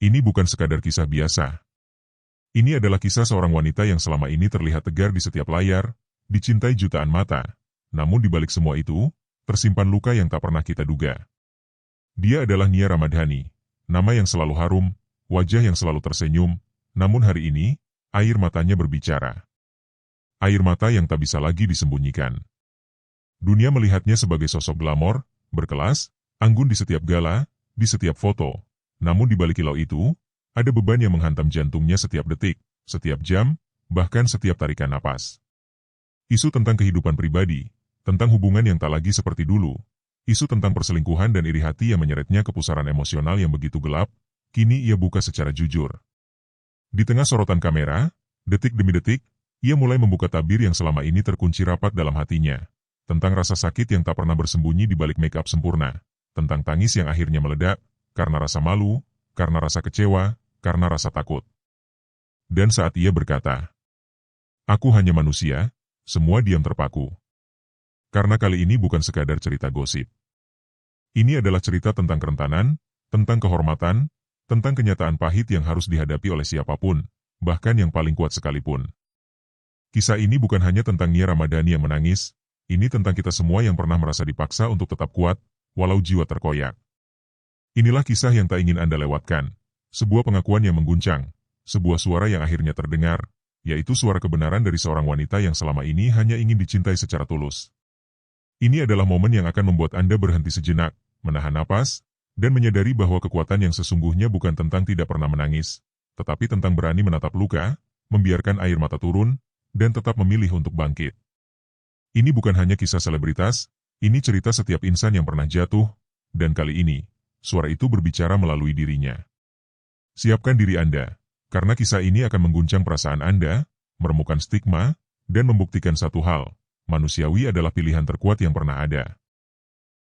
Ini bukan sekadar kisah biasa. Ini adalah kisah seorang wanita yang selama ini terlihat tegar di setiap layar, dicintai jutaan mata. Namun di balik semua itu, tersimpan luka yang tak pernah kita duga. Dia adalah Nia Ramadhani, nama yang selalu harum, wajah yang selalu tersenyum, namun hari ini, air matanya berbicara. Air mata yang tak bisa lagi disembunyikan. Dunia melihatnya sebagai sosok glamor, berkelas, anggun di setiap gala, di setiap foto. Namun di balik kilau itu, ada beban yang menghantam jantungnya setiap detik, setiap jam, bahkan setiap tarikan napas. Isu tentang kehidupan pribadi, tentang hubungan yang tak lagi seperti dulu, isu tentang perselingkuhan dan iri hati yang menyeretnya ke pusaran emosional yang begitu gelap, kini ia buka secara jujur. Di tengah sorotan kamera, detik demi detik, ia mulai membuka tabir yang selama ini terkunci rapat dalam hatinya, tentang rasa sakit yang tak pernah bersembunyi di balik make up sempurna, tentang tangis yang akhirnya meledak, karena rasa malu, karena rasa kecewa, karena rasa takut. Dan saat ia berkata, "Aku hanya manusia," semua diam terpaku. Karena kali ini bukan sekadar cerita gosip. Ini adalah cerita tentang kerentanan, tentang kehormatan, tentang kenyataan pahit yang harus dihadapi oleh siapapun, bahkan yang paling kuat sekalipun. Kisah ini bukan hanya tentang Nia Ramadhani yang menangis, ini tentang kita semua yang pernah merasa dipaksa untuk tetap kuat, walau jiwa terkoyak. Inilah kisah yang tak ingin Anda lewatkan. Sebuah pengakuan yang mengguncang, sebuah suara yang akhirnya terdengar, yaitu suara kebenaran dari seorang wanita yang selama ini hanya ingin dicintai secara tulus. Ini adalah momen yang akan membuat Anda berhenti sejenak, menahan napas, dan menyadari bahwa kekuatan yang sesungguhnya bukan tentang tidak pernah menangis, tetapi tentang berani menatap luka, membiarkan air mata turun, dan tetap memilih untuk bangkit. Ini bukan hanya kisah selebritas, ini cerita setiap insan yang pernah jatuh, dan kali ini, suara itu berbicara melalui dirinya. Siapkan diri Anda, karena kisah ini akan mengguncang perasaan Anda, meremukan stigma, dan membuktikan satu hal, manusiawi adalah pilihan terkuat yang pernah ada.